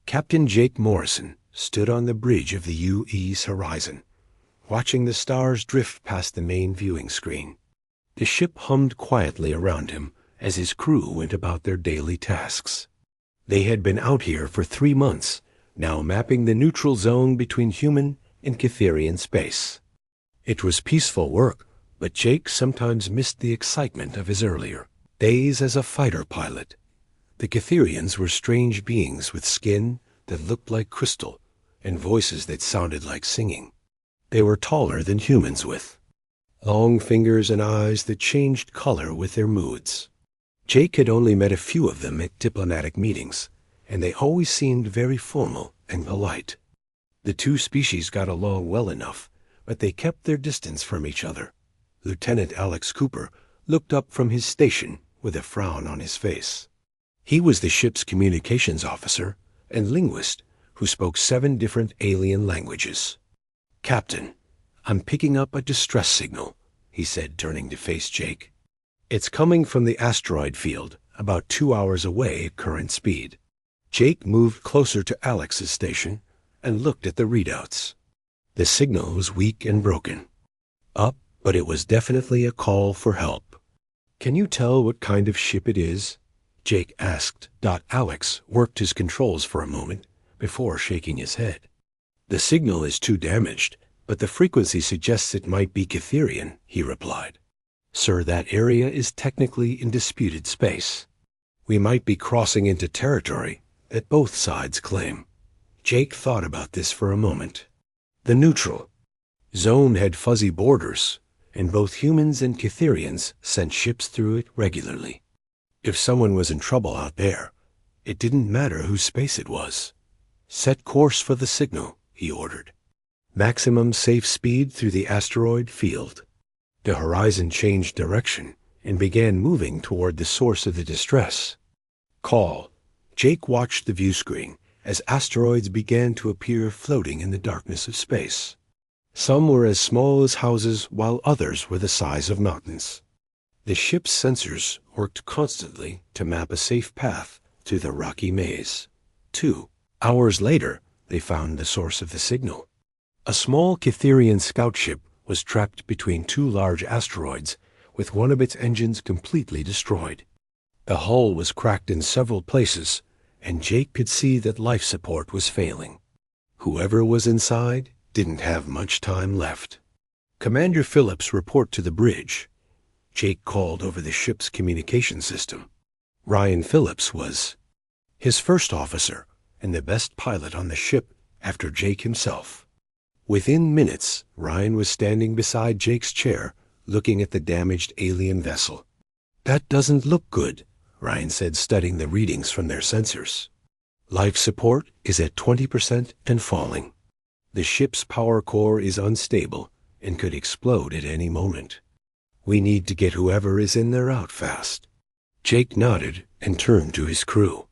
Captain Jake Morrison stood on the bridge of the UE's horizon, watching the stars drift past the main viewing screen. The ship hummed quietly around him as his crew went about their daily tasks. They had been out here for 3 months, now mapping the neutral zone between human and Cytherian space. It was peaceful work, but Jake sometimes missed the excitement of his earlier days as a fighter pilot. The Cytherians were strange beings with skin that looked like crystal and voices that sounded like singing. They were taller than humans, with long fingers and eyes that changed color with their moods. Jake had only met a few of them at diplomatic meetings, and they always seemed very formal and polite. The two species got along well enough, but they kept their distance from each other. Lieutenant Alex Cooper looked up from his station with a frown on his face. He was the ship's communications officer and linguist who spoke 7 different alien languages. "Captain, I'm picking up a distress signal," he said, turning to face Jake. "It's coming from the asteroid field, about 2 hours away at current speed." Jake moved closer to Alex's station and looked at the readouts. The signal was weak and broken. Up, but it was definitely a call for help. "Can you tell what kind of ship it is?" Jake asked. Alex worked his controls for a moment before shaking his head. "The signal is too damaged, but the frequency suggests it might be Cytherian," he replied. "Sir, that area is technically in disputed space. We might be crossing into territory that both sides claim." Jake thought about this for a moment. The neutral zone had fuzzy borders, and both humans and Cytherians sent ships through it regularly. If someone was in trouble out there, it didn't matter whose space it was. "Set course for the signal," he ordered. "Maximum safe speed through the asteroid field." The horizon changed direction and began moving toward the source of the distress. "Call." Jake watched the view screen as asteroids began to appear floating in the darkness of space. Some were as small as houses, while others were the size of mountains. The ship's sensors worked constantly to map a safe path through the rocky maze. 2 hours later, they found the source of the signal. A small Cytherian scout ship was trapped between 2 large asteroids, with one of its engines completely destroyed. The hull was cracked in several places, and Jake could see that life support was failing. Whoever was inside didn't have much time left. "Commander Phillips, report to the bridge." Jake called over the ship's communication system. Ryan Phillips was his first officer and the best pilot on the ship after Jake himself. Within minutes, Ryan was standing beside Jake's chair, looking at the damaged alien vessel. "That doesn't look good," Ryan said, studying the readings from their sensors. "Life support is at 20% and falling. The ship's power core is unstable and could explode at any moment. We need to get whoever is in there out fast." Jake nodded and turned to his crew.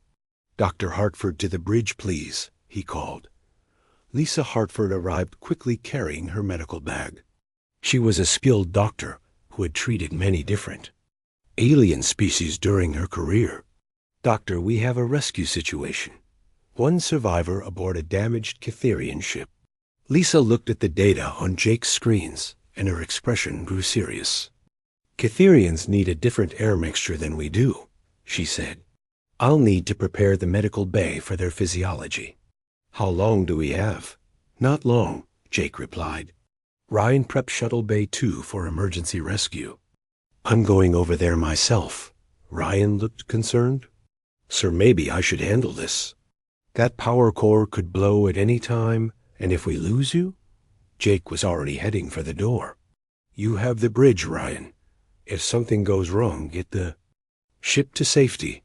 "Dr. Hartford to the bridge, please," he called. Lisa Hartford arrived quickly carrying her medical bag. She was a skilled doctor who had treated many different alien species during her career. "Doctor, we have a rescue situation. One survivor aboard a damaged Cytherian ship." Lisa looked at the data on Jake's screens, and her expression grew serious. "Cytherians need a different air mixture than we do," she said. "I'll need to prepare the medical bay for their physiology." "How long do we have?" "Not long," Jake replied. "Ryan prepped Shuttle Bay 2 for emergency rescue." "I'm going over there myself." Ryan looked concerned. "Sir, maybe I should handle this. That power core could blow at any time, and if we lose you..." Jake was already heading for the door. "You have the bridge, Ryan. If something goes wrong, get the ship to safety."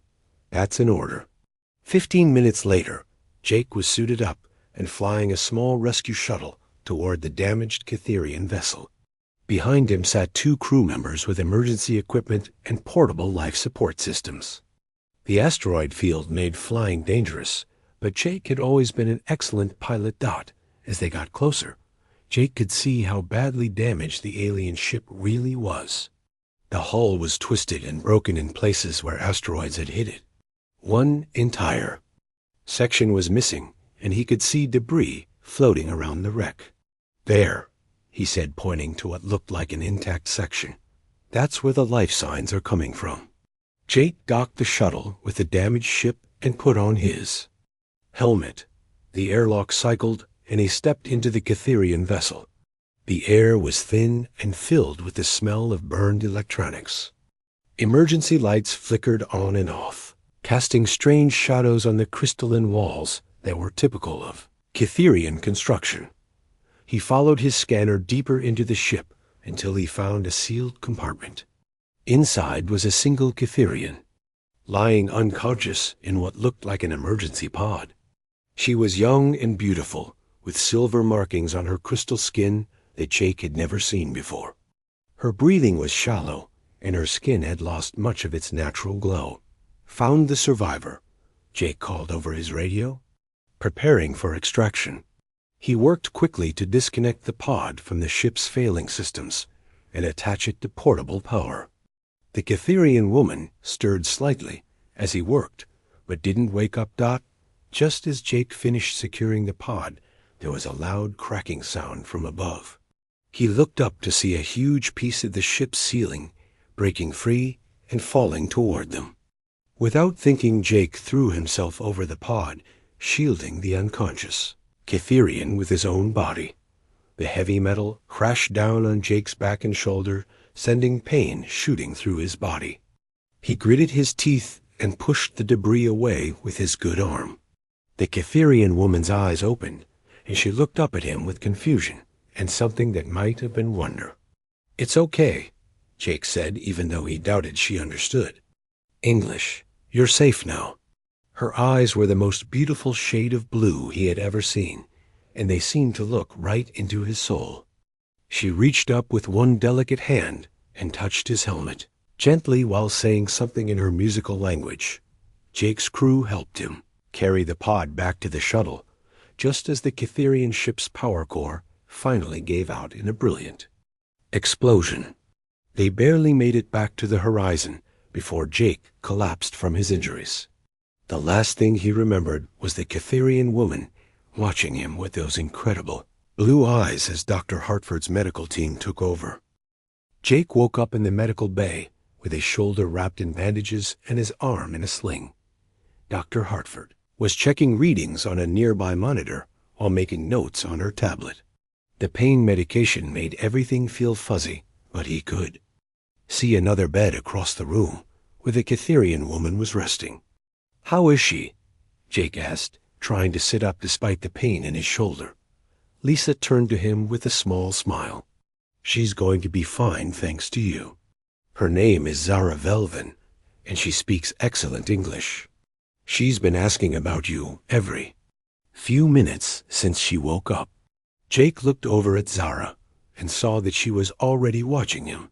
"That's an order." 15 minutes later, Jake was suited up and flying a small rescue shuttle toward the damaged Cytherian vessel. Behind him sat 2 crew members with emergency equipment and portable life support systems. The asteroid field made flying dangerous, but Jake had always been an excellent pilot. As they got closer, Jake could see how badly damaged the alien ship really was. The hull was twisted and broken in places where asteroids had hit it. One entire section was missing, and he could see debris floating around the wreck. "There," he said, pointing to what looked like an intact section. "That's where the life signs are coming from." Jake docked the shuttle with the damaged ship and put on his helmet. The airlock cycled, and he stepped into the Catherian vessel. The air was thin and filled with the smell of burned electronics. Emergency lights flickered on and off, casting strange shadows on the crystalline walls that were typical of Catherian construction. He followed his scanner deeper into the ship until he found a sealed compartment. Inside was a single Catherian, lying unconscious in what looked like an emergency pod. She was young and beautiful, with silver markings on her crystal skin that Jake had never seen before. Her breathing was shallow, and her skin had lost much of its natural glow. "Found the survivor," Jake called over his radio. "Preparing for extraction." He worked quickly to disconnect the pod from the ship's failing systems and attach it to portable power. The Catherian woman stirred slightly as he worked, but didn't wake up. Just as Jake finished securing the pod, there was a loud cracking sound from above. He looked up to see a huge piece of the ship's ceiling breaking free and falling toward them. Without thinking, Jake threw himself over the pod, shielding the unconscious Catherian with his own body. The heavy metal crashed down on Jake's back and shoulder, sending pain shooting through his body. He gritted his teeth and pushed the debris away with his good arm. The Catherian woman's eyes opened, and she looked up at him with confusion and something that might have been wonder. "It's okay," Jake said, even though he doubted she understood. "English. You're safe now." Her eyes were the most beautiful shade of blue he had ever seen, and they seemed to look right into his soul. She reached up with one delicate hand and touched his helmet, gently while saying something in her musical language. Jake's crew helped him carry the pod back to the shuttle, just as the Catherian ship's power core finally gave out in a brilliant explosion. They barely made it back to the horizon before Jake collapsed from his injuries. The last thing he remembered was the Catherian woman watching him with those incredible blue eyes as Dr. Hartford's medical team took over. Jake woke up in the medical bay with his shoulder wrapped in bandages and his arm in a sling. Dr. Hartford was checking readings on a nearby monitor while making notes on her tablet. The pain medication made everything feel fuzzy, but he could see another bed across the room where the Catherian woman was resting. "How is she?" Jake asked, trying to sit up despite the pain in his shoulder. Lisa turned to him with a small smile. "She's going to be fine thanks to you. Her name is Zara Velven, and she speaks excellent English. She's been asking about you every few minutes since she woke up." Jake looked over at Zara and saw that she was already watching him.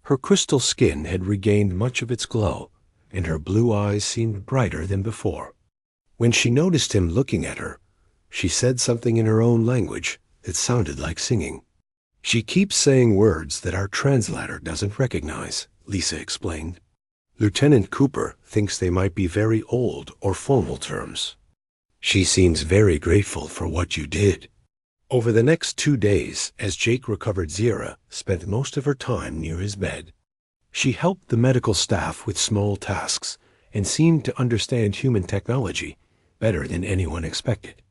Her crystal skin had regained much of its glow, and her blue eyes seemed brighter than before. When she noticed him looking at her, she said something in her own language that sounded like singing. "She keeps saying words that our translator doesn't recognize," Lisa explained. "Lieutenant Cooper thinks they might be very old or formal terms. She seems very grateful for what you did." Over the next 2 days, as Jake recovered, Zara spent most of her time near his bed. She helped the medical staff with small tasks and seemed to understand human technology better than anyone expected.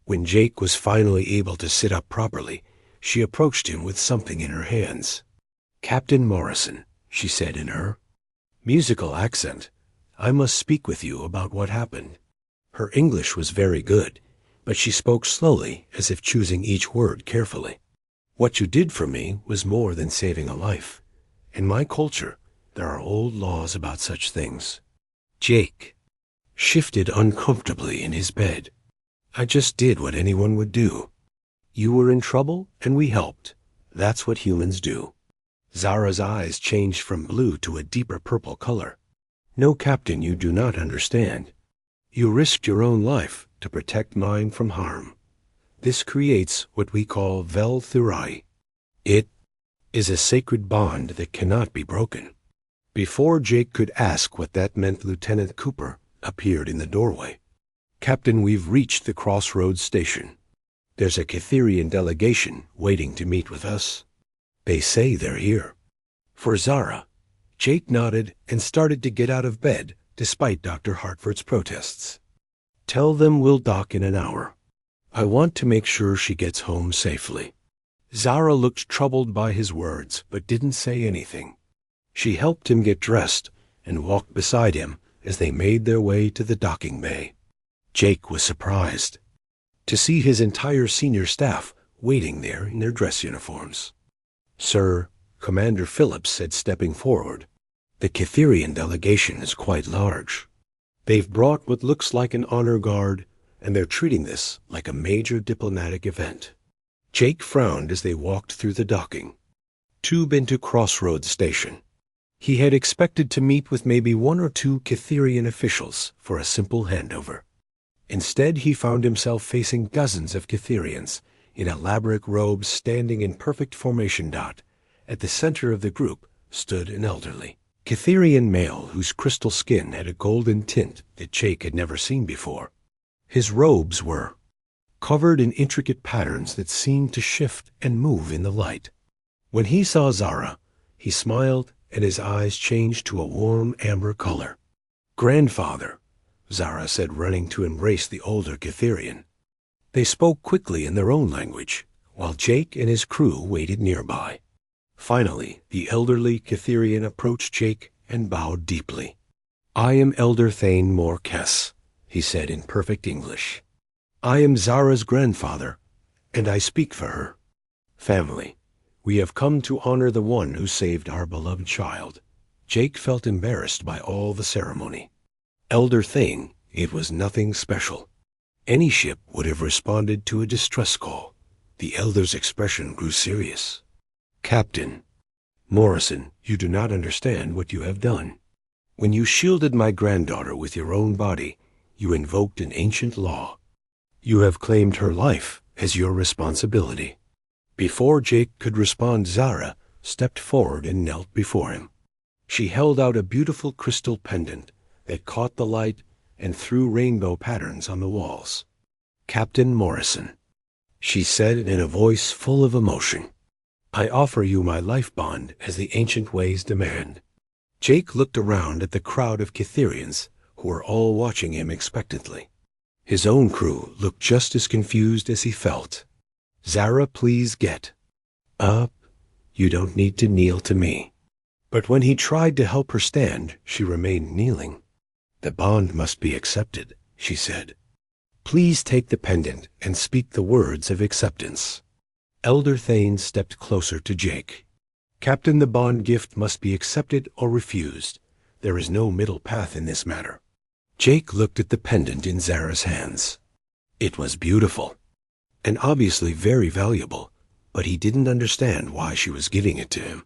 When Jake was finally able to sit up properly, she approached him with something in her hands. "Captain Morrison," she said in her musical accent, "I must speak with you about what happened." Her English was very good, but she spoke slowly as if choosing each word carefully. "What you did for me was more than saving a life. In my culture, there are old laws about such things." Jake shifted uncomfortably in his bed. "I just did what anyone would do. You were in trouble, and we helped. That's what humans do." Zara's eyes changed from blue to a deeper purple color. "No, Captain, you do not understand. You risked your own life to protect mine from harm. This creates what we call vel thurai. It is a sacred bond that cannot be broken." Before Jake could ask what that meant, Lieutenant Cooper appeared in the doorway. Captain, we've reached the crossroads station. There's a Cytherian delegation waiting to meet with us. They say they're here. For Zara, Jake nodded and started to get out of bed despite Dr. Hartford's protests. Tell them we'll dock in an hour. I want to make sure she gets home safely. Zara looked troubled by his words, but didn't say anything. She helped him get dressed and walked beside him as they made their way to the docking bay. Jake was surprised to see his entire senior staff waiting there in their dress uniforms. Sir, Commander Phillips said, stepping forward, the Cytherian delegation is quite large. They've brought what looks like an honor guard, and they're treating this like a major diplomatic event. Jake frowned as they walked through the docking tube into Crossroads Station. He had expected to meet with maybe one or two Cytherian officials for a simple handover. Instead, he found himself facing dozens of Cytherians in elaborate robes standing in perfect formation. At the center of the group stood an elderly Cytherian male whose crystal skin had a golden tint that Jake had never seen before. His robes were covered in intricate patterns that seemed to shift and move in the light. When he saw Zara, he smiled and his eyes changed to a warm amber color. Grandfather, Zara said, running to embrace the older Cytherian. They spoke quickly in their own language, while Jake and his crew waited nearby. Finally, the elderly Cytherian approached Jake and bowed deeply. I am Elder Thane Morkess, he said in perfect English. I am Zara's grandfather, and I speak for her. Family, we have come to honor the one who saved our beloved child. Jake felt embarrassed by all the ceremony. Elder Thane, it was nothing special. Any ship would have responded to a distress call. The elder's expression grew serious. Captain Morrison, you do not understand what you have done. When you shielded my granddaughter with your own body, you invoked an ancient law. You have claimed her life as your responsibility. Before Jake could respond, Zara stepped forward and knelt before him. She held out a beautiful crystal pendant that caught the light and threw rainbow patterns on the walls. Captain Morrison, she said in a voice full of emotion, I offer you my life bond as the ancient ways demand. Jake looked around at the crowd of Cytherians who were all watching him expectantly. His own crew looked just as confused as he felt. Zara, please get up. You don't need to kneel to me. But when he tried to help her stand, she remained kneeling. The bond must be accepted, she said. Please take the pendant and speak the words of acceptance. Elder Thane stepped closer to Jake. Captain, the bond gift must be accepted or refused. There is no middle path in this matter. Jake looked at the pendant in Zara's hands. It was beautiful, and obviously very valuable, but he didn't understand why she was giving it to him.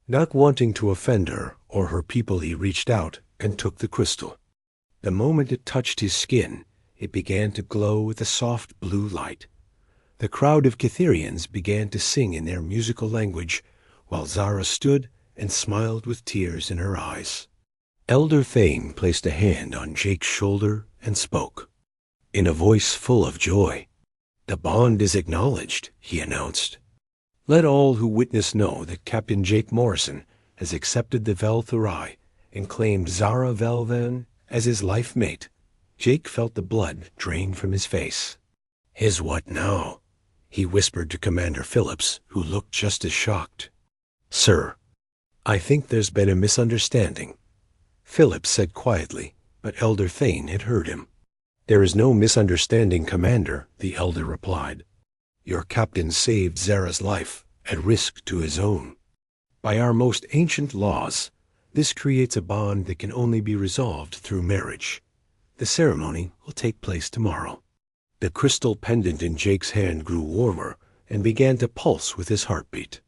Not wanting to offend her or her people, he reached out and took the crystal. The moment it touched his skin, it began to glow with a soft blue light. The crowd of Cytherians began to sing in their musical language, while Zara stood and smiled with tears in her eyes. Elder Thane placed a hand on Jake's shoulder and spoke. In a voice full of joy, the bond is acknowledged, he announced. Let all who witness know that Captain Jake Morrison has accepted the Velthurai and claimed Zara Velvan as his life mate. Jake felt the blood drain from his face. His what now? He whispered to Commander Phillips, who looked just as shocked. Sir, I think there's been a misunderstanding, Phillips said quietly, but Elder Thane had heard him. There is no misunderstanding, Commander, the elder replied. Your captain saved Zara's life at risk to his own. By our most ancient laws, this creates a bond that can only be resolved through marriage. The ceremony will take place tomorrow. The crystal pendant in Jake's hand grew warmer and began to pulse with his heartbeat.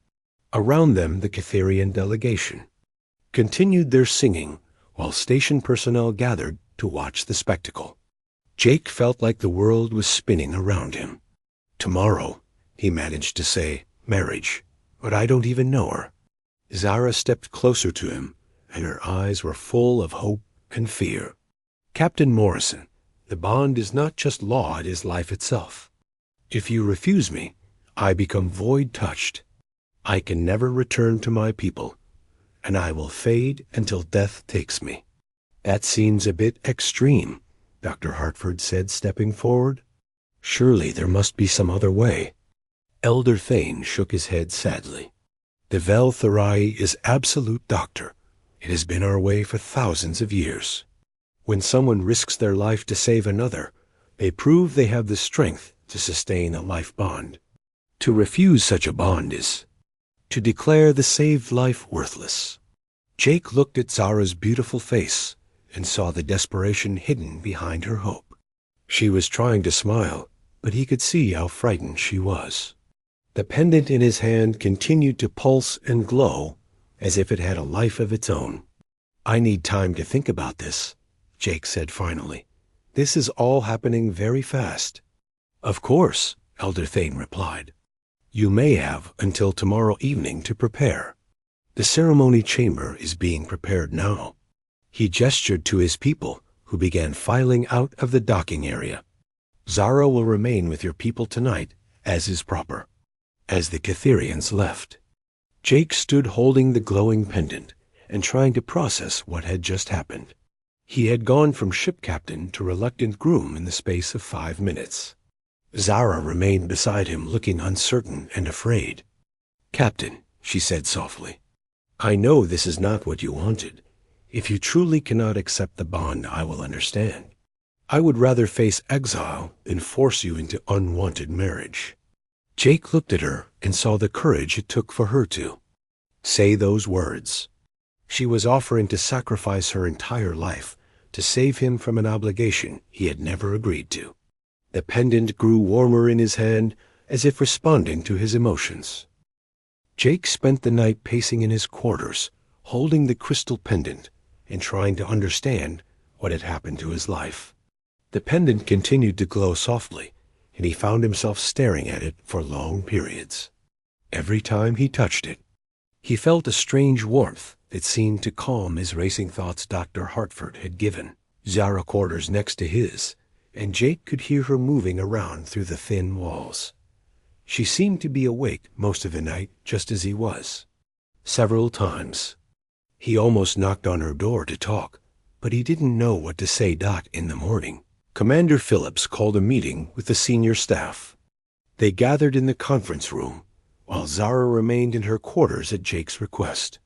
Around them, the Cytherian delegation continued their singing while station personnel gathered to watch the spectacle. Jake felt like the world was spinning around him. Tomorrow, he managed to say, marriage, but I don't even know her. Zara stepped closer to him, and her eyes were full of hope and fear. Captain Morrison, The bond is not just law, it is life itself. If you refuse me, I become void-touched. I can never return to my people, and I will fade until death takes me." "That seems a bit extreme," Dr. Hartford said, stepping forward. "Surely there must be some other way." Elder Thane shook his head sadly. "The Vel-Thurai is absolute, Doctor. It has been our way for thousands of years. When someone risks their life to save another, they prove they have the strength to sustain a life bond. To refuse such a bond is to declare the saved life worthless." Jake looked at Zara's beautiful face and saw the desperation hidden behind her hope. She was trying to smile, but he could see how frightened she was. The pendant in his hand continued to pulse and glow as if it had a life of its own. "I need time to think about this," Jake said finally. "This is all happening very fast." "Of course," Elder Thane replied. "You may have until tomorrow evening to prepare. The ceremony chamber is being prepared now." He gestured to his people, who began filing out of the docking area. "Zara will remain with your people tonight, as is proper." As the Catherians left, Jake stood holding the glowing pendant and trying to process what had just happened. He had gone from ship captain to reluctant groom in the space of 5 minutes. Zara remained beside him, looking uncertain and afraid. "Captain," she said softly, "I know this is not what you wanted. If you truly cannot accept the bond, I will understand. I would rather face exile than force you into unwanted marriage." Jake looked at her and saw the courage it took for her to say those words. She was offering to sacrifice her entire life to save him from an obligation he had never agreed to. The pendant grew warmer in his hand, as if responding to his emotions. Jake spent the night pacing in his quarters, holding the crystal pendant and trying to understand what had happened to his life. The pendant continued to glow softly, and he found himself staring at it for long periods. Every time he touched it, he felt a strange warmth that seemed to calm his racing thoughts. Dr. Hartford had given Zara quarters next to his, and Jake could hear her moving around through the thin walls. She seemed to be awake most of the night, just as he was. Several times, he almost knocked on her door to talk, but he didn't know what to say. In the morning, Commander Phillips called a meeting with the senior staff. They gathered in the conference room, while Zara remained in her quarters at Jake's request.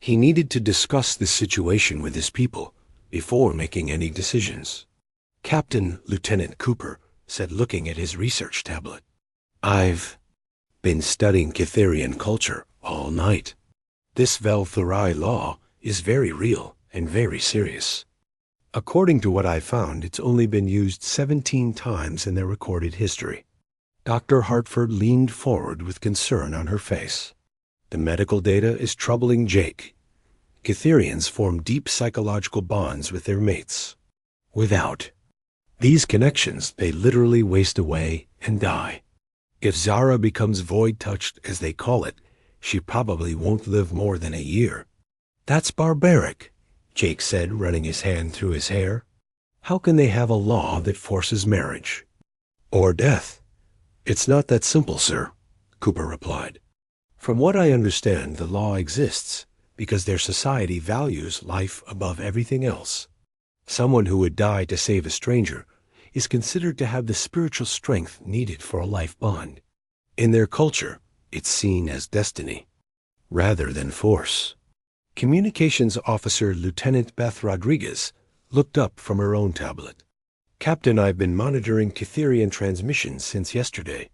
He needed to discuss this situation with his people before making any decisions. "Captain," Lieutenant Cooper said, looking at his research tablet, "I've been studying Catherian culture all night. This Vel-Thurai law is very real and very serious. According to what I found, it's only been used 17 times in their recorded history." Dr. Hartford leaned forward with concern on her face. "The medical data is troubling Jake. Catherians form deep psychological bonds with their mates. Without these connections, they literally waste away and die. If Zara becomes void-touched, as they call it, she probably won't live more than a year." "That's barbaric," Jake said, running his hand through his hair. "How can they have a law that forces marriage or death?" "It's not that simple, sir," Cooper replied. "From what I understand, the law exists because their society values life above everything else. Someone who would die to save a stranger is considered to have the spiritual strength needed for a life bond. In their culture, it's seen as destiny rather than force." Communications Officer Lieutenant Beth Rodriguez looked up from her own tablet. "Captain, I've been monitoring Catherian transmissions since yesterday.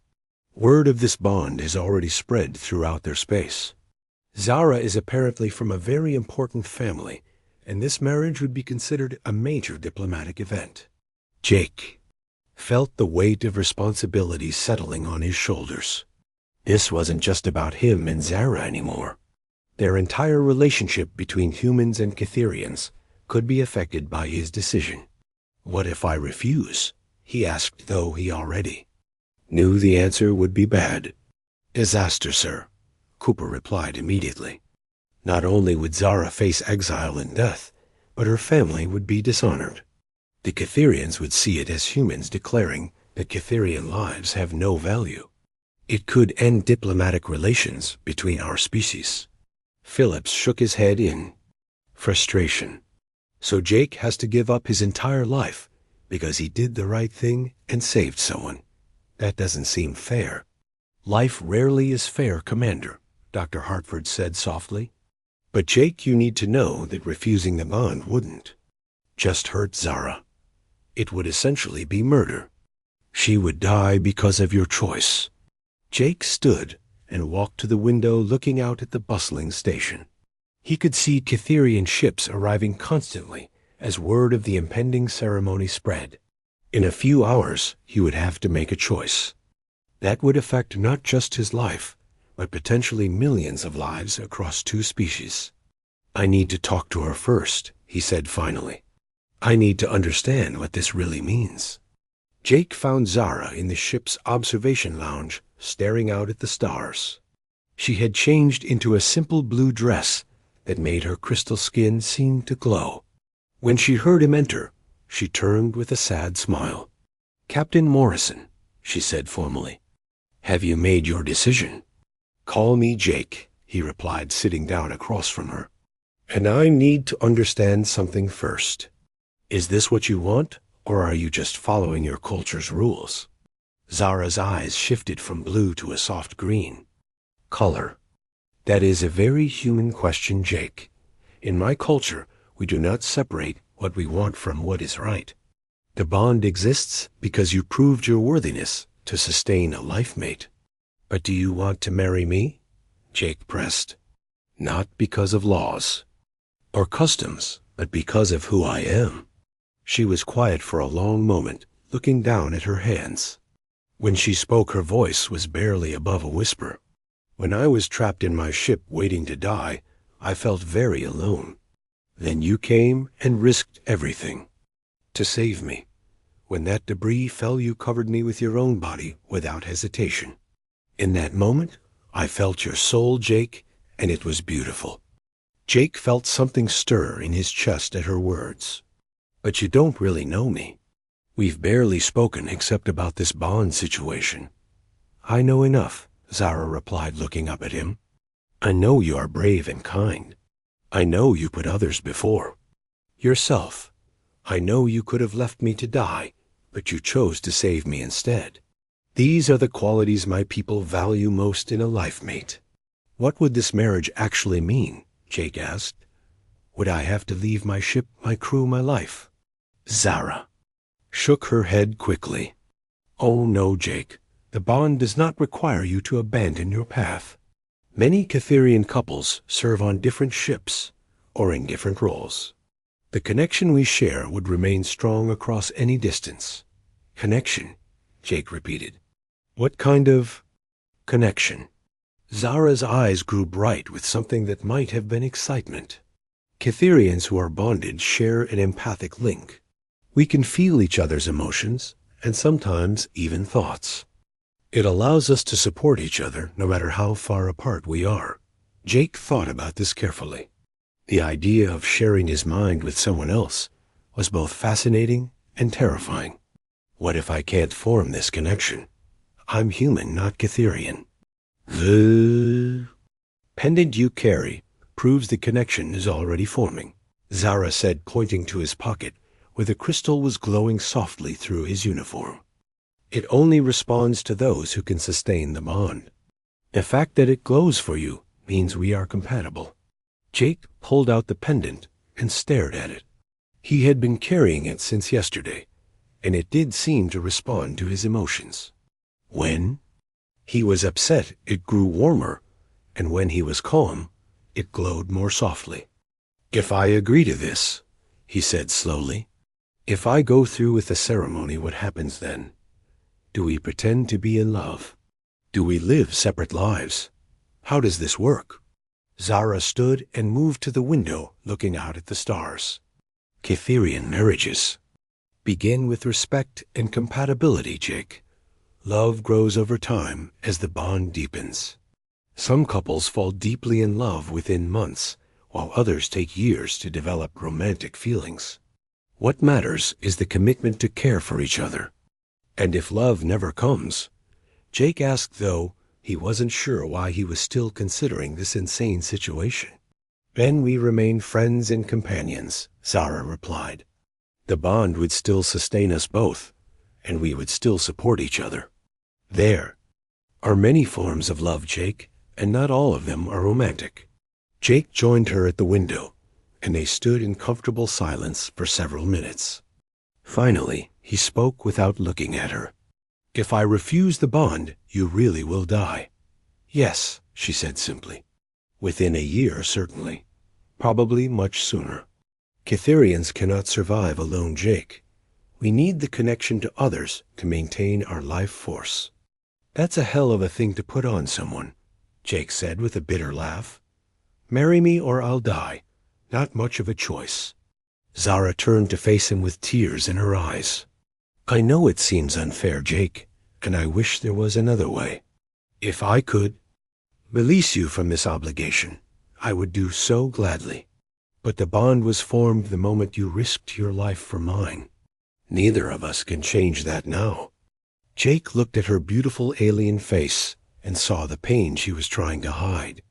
Word of this bond has already spread throughout their space. Zara is apparently from a very important family, and this marriage would be considered a major diplomatic event." Jake felt the weight of responsibility settling on his shoulders. This wasn't just about him and Zara anymore. Their entire relationship between humans and Catherians could be affected by his decision. "What if I refuse?" he asked, though he already knew the answer would be bad. "Disaster, sir," Cooper replied immediately. Not only would Zara face exile and death, but her family would be dishonored. The Catherians would see it as humans declaring that Catherian lives have no value. It could end diplomatic relations between our species. Phillips shook his head in frustration. So Jake has to give up his entire life because he did the right thing and saved someone. That doesn't seem fair. Life rarely is fair, Commander, Dr. Hartford said softly. But Jake, you need to know that refusing the bond wouldn't just hurt Zara. It would essentially be murder. She would die because of your choice. Jake stood and walked to the window looking out at the bustling station. He could see Catherian ships arriving constantly as word of the impending ceremony spread. In a few hours, he would have to make a choice. That would affect not just his life, but potentially millions of lives across two species. I need to talk to her first, he said finally. I need to understand what this really means. Jake found Zara in the ship's observation lounge, staring out at the stars. She had changed into a simple blue dress that made her crystal skin seem to glow. When she heard him enter, she turned with a sad smile. Captain Morrison, she said formally, have you made your decision? Call me Jake, he replied, sitting down across from her. And I need to understand something first. Is this what you want, or are you just following your culture's rules? Zara's eyes shifted from blue to a soft green. Color. That is a very human question, Jake. In my culture, we do not separate what we want from what is right. The bond exists because you proved your worthiness to sustain a life mate. But do you want to marry me? Jake pressed. Not because of laws or customs, but because of who I am. She was quiet for a long moment, looking down at her hands. When she spoke, her voice was barely above a whisper. When I was trapped in my ship waiting to die, I felt very alone. Then you came and risked everything to save me. When that debris fell, you covered me with your own body without hesitation. In that moment, I felt your soul, Jake, and it was beautiful. Jake felt something stir in his chest at her words. But you don't really know me. We've barely spoken except about this bond situation. I know enough, Zara replied, looking up at him. I know you are brave and kind. I know you put others before yourself. I know you could have left me to die, but you chose to save me instead. These are the qualities my people value most in a life mate. What would this marriage actually mean? Jake asked. Would I have to leave my ship, my crew, my life? Zara shook her head quickly. Oh no, Jake. The bond does not require you to abandon your path. Many Catherian couples serve on different ships or in different roles. The connection we share would remain strong across any distance. Connection, Jake repeated. What kind of connection? Zara's eyes grew bright with something that might have been excitement. Catherians who are bonded share an empathic link. We can feel each other's emotions and sometimes even thoughts. It allows us to support each other no matter how far apart we are. Jake thought about this carefully. The idea of sharing his mind with someone else was both fascinating and terrifying. What if I can't form this connection? I'm human, not Catherian. The pendant you carry proves the connection is already forming, Zara said, pointing to his pocket, where the crystal was glowing softly through his uniform. It only responds to those who can sustain the bond. The fact that it glows for you means we are compatible. Jake pulled out the pendant and stared at it. He had been carrying it since yesterday, and it did seem to respond to his emotions. When he was upset, it grew warmer, and when he was calm, it glowed more softly. If I agree to this, he said slowly, if I go through with the ceremony, what happens then? Do we pretend to be in love? Do we live separate lives? How does this work? Zara stood and moved to the window, looking out at the stars. Catherian marriages begin with respect and compatibility, Jake. Love grows over time as the bond deepens. Some couples fall deeply in love within months, while others take years to develop romantic feelings. What matters is the commitment to care for each other. And if love never comes, Jake asked, though he wasn't sure why he was still considering this insane situation. Then we remain friends and companions, Zara replied. The bond would still sustain us both, and we would still support each other. There are many forms of love, Jake, and not all of them are romantic. Jake joined her at the window, and they stood in comfortable silence for several minutes. Finally, he spoke without looking at her. If I refuse the bond, you really will die. Yes, she said simply. Within a year, certainly. Probably much sooner. Cytherians cannot survive alone, Jake. We need the connection to others to maintain our life force. That's a hell of a thing to put on someone, Jake said with a bitter laugh. Marry me or I'll die. Not much of a choice. Zara turned to face him with tears in her eyes. I know it seems unfair, Jake, and I wish there was another way. If I could release you from this obligation, I would do so gladly. But the bond was formed the moment you risked your life for mine. Neither of us can change that now. Jake looked at her beautiful alien face and saw the pain she was trying to hide.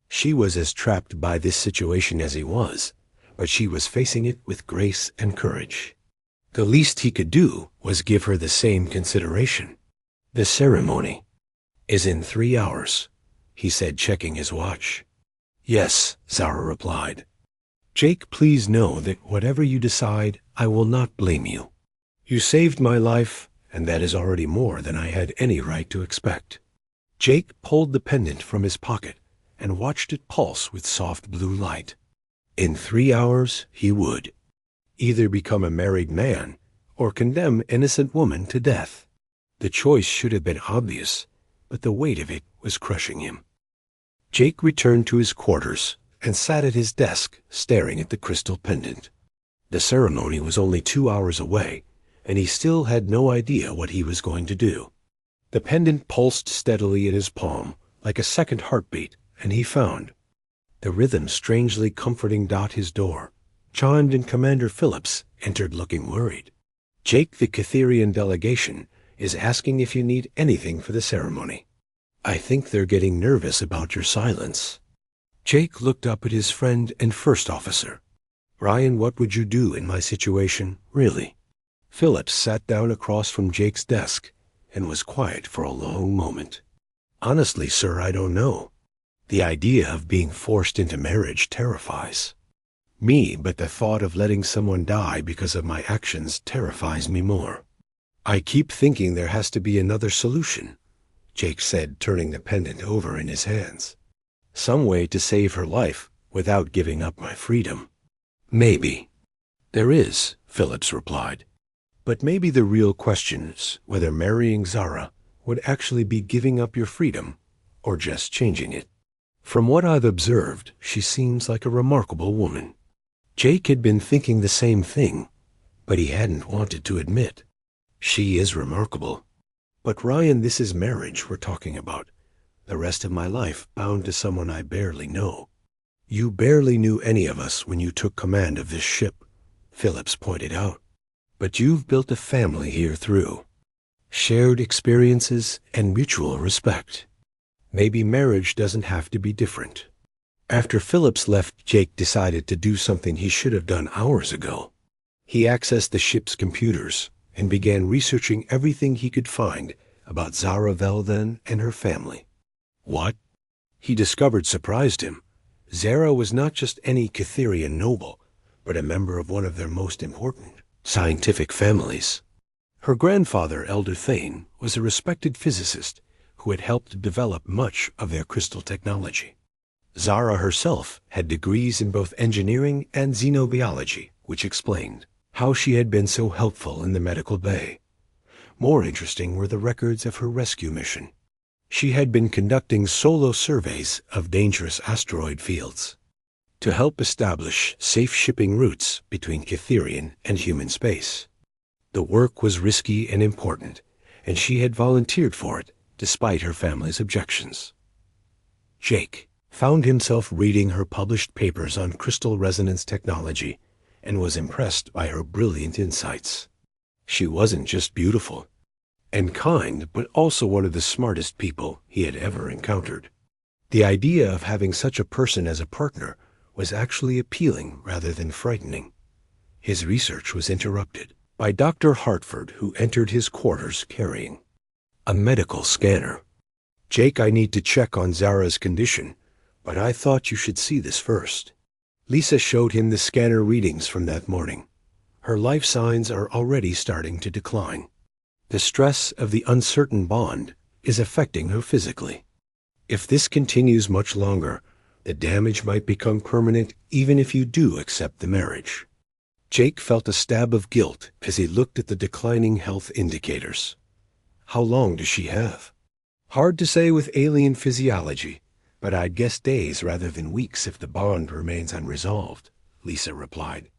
She was as trapped by this situation as he was, but she was facing it with grace and courage. The least he could do was give her the same consideration. The ceremony is in 3 hours, he said, checking his watch. Yes, Zara replied. Jake, please know that whatever you decide, I will not blame you. You saved my life, and that is already more than I had any right to expect. Jake pulled the pendant from his pocket and watched it pulse with soft blue light. In 3 hours, he would either become a married man or condemn innocent woman to death. The choice should have been obvious, but the weight of it was crushing him. Jake returned to his quarters and sat at his desk, staring at the crystal pendant. The ceremony was only 2 hours away, and he still had no idea what he was going to do. The pendant pulsed steadily in his palm, like a second heartbeat, and he found the rhythm strangely comforting. His door chimed, and Commander Phillips entered looking worried. Jake, the Cytherian delegation, is asking if you need anything for the ceremony. I think they're getting nervous about your silence. Jake looked up at his friend and first officer. Ryan, what would you do in my situation, really? Phillips sat down across from Jake's desk and was quiet for a long moment. Honestly, sir, I don't know. The idea of being forced into marriage terrifies me, but the thought of letting someone die because of my actions terrifies me more. I keep thinking there has to be another solution, Jake said, turning the pendant over in his hands. Some way to save her life without giving up my freedom. Maybe there is, Phillips replied. But maybe the real question is whether marrying Zara would actually be giving up your freedom or just changing it. From what I've observed, she seems like a remarkable woman. Jake had been thinking the same thing, but he hadn't wanted to admit. She is remarkable. But Ryan, this is marriage we're talking about. The rest of my life bound to someone I barely know. You barely knew any of us when you took command of this ship, Phillips pointed out. But you've built a family here through shared experiences and mutual respect. Maybe marriage doesn't have to be different. After Phillips left, Jake decided to do something he should have done hours ago. He accessed the ship's computers and began researching everything he could find about Zara Velden and her family. What he discovered surprised him. Zara was not just any Cytherian noble, but a member of one of their most important scientific families. Her grandfather, Elder Thane, was a respected physicist who had helped develop much of their crystal technology. Zara herself had degrees in both engineering and xenobiology, which explained how she had been so helpful in the medical bay. More interesting were the records of her rescue mission. She had been conducting solo surveys of dangerous asteroid fields to help establish safe shipping routes between Cytherian and human space. The work was risky and important, and she had volunteered for it despite her family's objections. Jake found himself reading her published papers on crystal resonance technology and was impressed by her brilliant insights. She wasn't just beautiful and kind, but also one of the smartest people he had ever encountered. The idea of having such a person as a partner was actually appealing rather than frightening. His research was interrupted by Dr. Hartford, who entered his quarters carrying a medical scanner. "Jake, I need to check on Zara's condition, but I thought you should see this first." Lisa showed him the scanner readings from that morning. Her life signs are already starting to decline. The stress of the uncertain bond is affecting her physically. If this continues much longer, the damage might become permanent even if you do accept the marriage. Jake felt a stab of guilt as he looked at the declining health indicators. How long does she have? Hard to say with alien physiology, but I'd guess days rather than weeks if the bond remains unresolved, Lisa replied.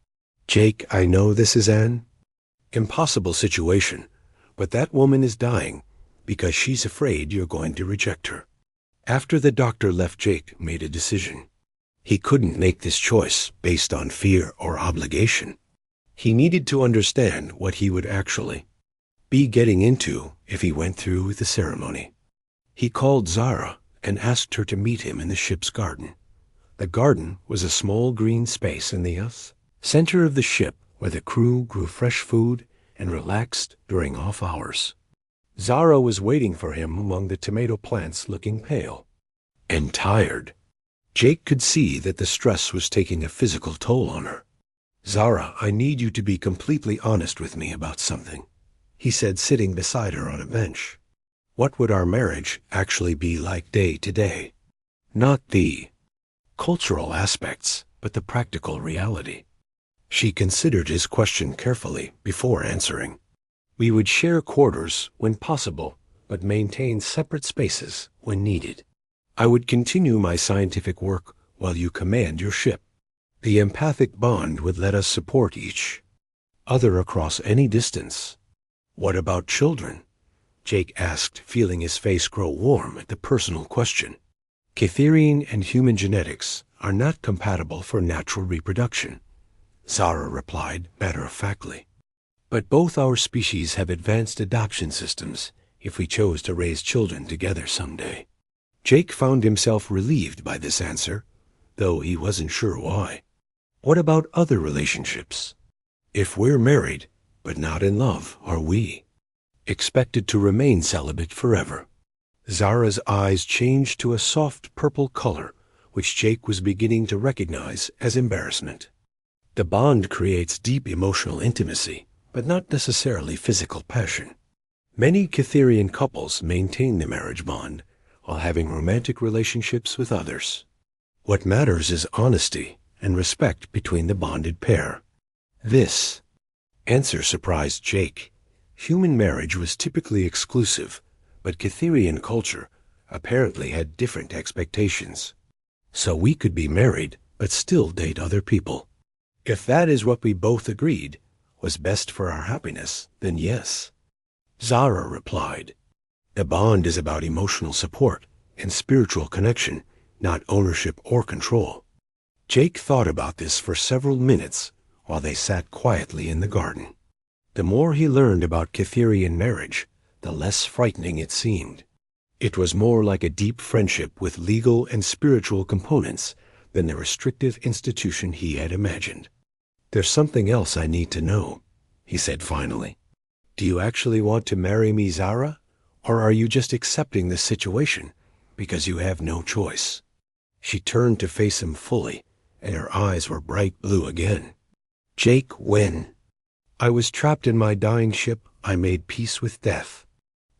Jake, I know this is an impossible situation, but that woman is dying because she's afraid you're going to reject her. After the doctor left, Jake made a decision. He couldn't make this choice based on fear or obligation. He needed to understand what he would actually be getting into if he went through with the ceremony. He called Zara and asked her to meet him in the ship's garden. The garden was a small green space in the center of the ship where the crew grew fresh food and relaxed during off hours. Zara was waiting for him among the tomato plants, looking pale and tired. Jake could see that the stress was taking a physical toll on her. Zara, I need you to be completely honest with me about something, he said, sitting beside her on a bench. What would our marriage actually be like day to day? Not the cultural aspects, but the practical reality. She considered his question carefully before answering. We would share quarters when possible, but maintain separate spaces when needed. I would continue my scientific work while you command your ship. The empathic bond would let us support each other across any distance. What about children? Jake asked, feeling his face grow warm at the personal question. Catherian and human genetics are not compatible for natural reproduction, Zara replied matter-of-factly. But both our species have advanced adoption systems if we chose to raise children together someday. Jake found himself relieved by this answer, though he wasn't sure why. What about other relationships? If we're married, but not in love, are we expected to remain celibate forever? Zara's eyes changed to a soft purple color, which Jake was beginning to recognize as embarrassment. The bond creates deep emotional intimacy, but not necessarily physical passion. Many Catherian couples maintain the marriage bond while having romantic relationships with others. What matters is honesty and respect between the bonded pair. This answer surprised Jake. Human marriage was typically exclusive, but Catherian culture apparently had different expectations. So we could be married, but still date other people. If that is what we both agreed was best for our happiness, then yes, Zara replied. The bond is about emotional support and spiritual connection, not ownership or control. Jake thought about this for several minutes while they sat quietly in the garden. The more he learned about Catherian marriage, the less frightening it seemed. It was more like a deep friendship with legal and spiritual components than the restrictive institution he had imagined. There's something else I need to know, he said finally. Do you actually want to marry me, Zara? Or are you just accepting this situation because you have no choice? She turned to face him fully, and her eyes were bright blue again. Jake, when I was trapped in my dying ship, I made peace with death.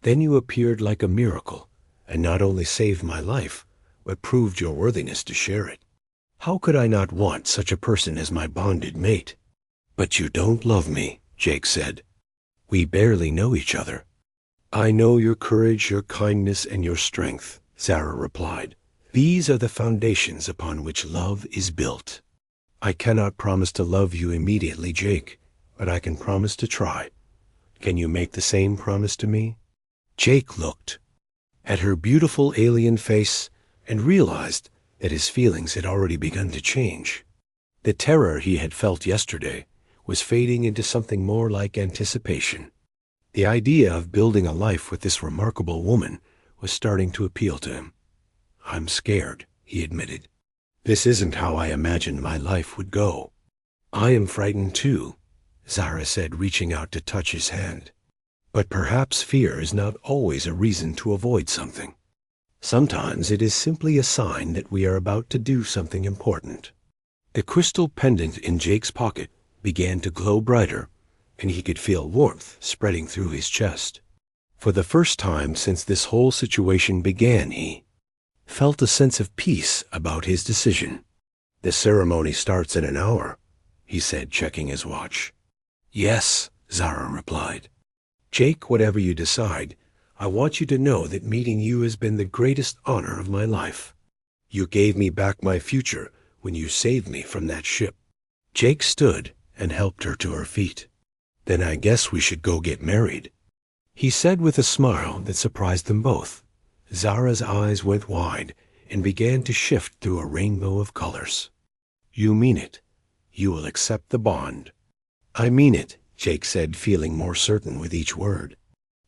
Then you appeared like a miracle, and not only saved my life, but proved your worthiness to share it. How could I not want such a person as my bonded mate? But you don't love me, Jake said. We barely know each other. I know your courage, your kindness, and your strength, Zara replied. These are the foundations upon which love is built. I cannot promise to love you immediately, Jake, but I can promise to try. Can you make the same promise to me? Jake looked at her beautiful alien face and realized that his feelings had already begun to change. The terror he had felt yesterday was fading into something more like anticipation. The idea of building a life with this remarkable woman was starting to appeal to him. "I'm scared," he admitted. "This isn't how I imagined my life would go." "I am frightened too," Zara said, reaching out to touch his hand. "But perhaps fear is not always a reason to avoid something. Sometimes it is simply a sign that we are about to do something important." The crystal pendant in Jake's pocket began to glow brighter, and he could feel warmth spreading through his chest. For the first time since this whole situation began, he felt a sense of peace about his decision. "The ceremony starts in an hour," he said, checking his watch. "Yes," Zara replied. "Jake, whatever you decide, I want you to know that meeting you has been the greatest honor of my life. You gave me back my future when you saved me from that ship." Jake stood and helped her to her feet. "Then I guess we should go get married," he said with a smile that surprised them both. Zara's eyes went wide and began to shift through a rainbow of colors. "You mean it? You will accept the bond?" "I mean it," Jake said, feeling more certain with each word.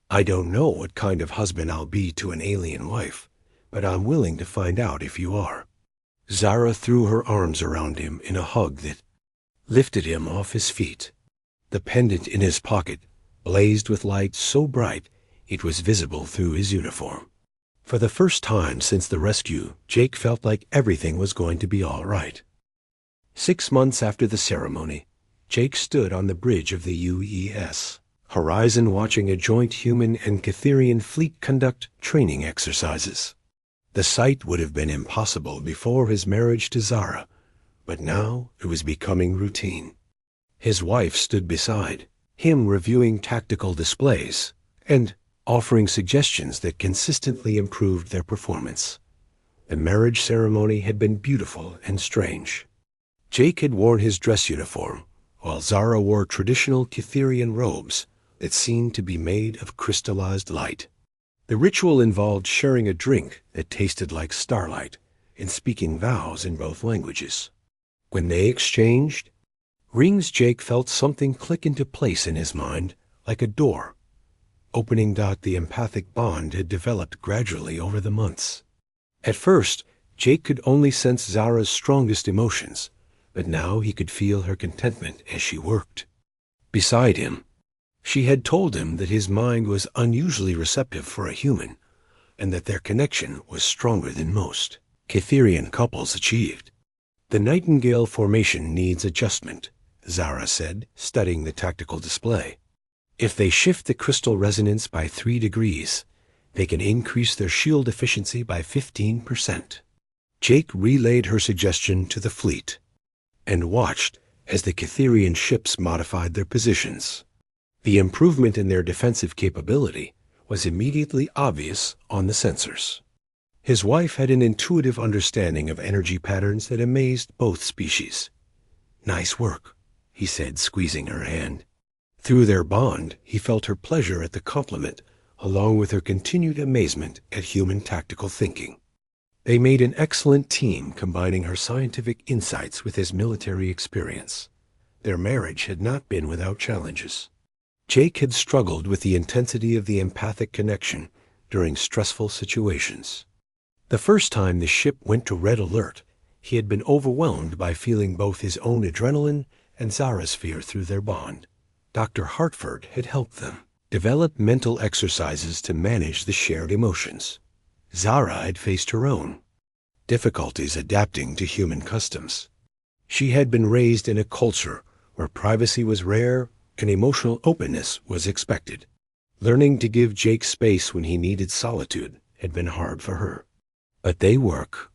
"I don't know what kind of husband I'll be to an alien wife, but I'm willing to find out if you are." Zara threw her arms around him in a hug that lifted him off his feet. The pendant in his pocket blazed with light so bright it was visible through his uniform. For the first time since the rescue, Jake felt like everything was going to be all right. 6 months after the ceremony, Jake stood on the bridge of the UES Horizon watching a joint human and Catherian fleet conduct training exercises. The sight would have been impossible before his marriage to Zara, but now it was becoming routine. His wife stood beside him, reviewing tactical displays and offering suggestions that consistently improved their performance. The marriage ceremony had been beautiful and strange. Jake had worn his dress uniform, while Zara wore traditional Catherian robes that seemed to be made of crystallized light. The ritual involved sharing a drink that tasted like starlight and speaking vows in both languages. When they exchanged rings, Jake felt something click into place in his mind, like a door opening. The empathic bond had developed gradually over the months. At first, Jake could only sense Zara's strongest emotions, but now he could feel her contentment as she worked beside him. She had told him that his mind was unusually receptive for a human, and that their connection was stronger than most Catherian couples achieved. "The Nightingale formation needs adjustment," Zara said, studying the tactical display. "If they shift the crystal resonance by 3 degrees, they can increase their shield efficiency by 15%. Jake relayed her suggestion to the fleet and watched as the Catherian ships modified their positions. The improvement in their defensive capability was immediately obvious on the sensors. His wife had an intuitive understanding of energy patterns that amazed both species. "Nice work," he said, squeezing her hand. Through their bond, he felt her pleasure at the compliment, along with her continued amazement at human tactical thinking. They made an excellent team, combining her scientific insights with his military experience. Their marriage had not been without challenges. Jake had struggled with the intensity of the empathic connection during stressful situations. The first time the ship went to red alert, he had been overwhelmed by feeling both his own adrenaline and Zara's fear through their bond. Dr. Hartford had helped them develop mental exercises to manage the shared emotions. Zara had faced her own difficulties adapting to human customs. She had been raised in a culture where privacy was rare and emotional openness was expected. Learning to give Jake space when he needed solitude had been hard for her. But they work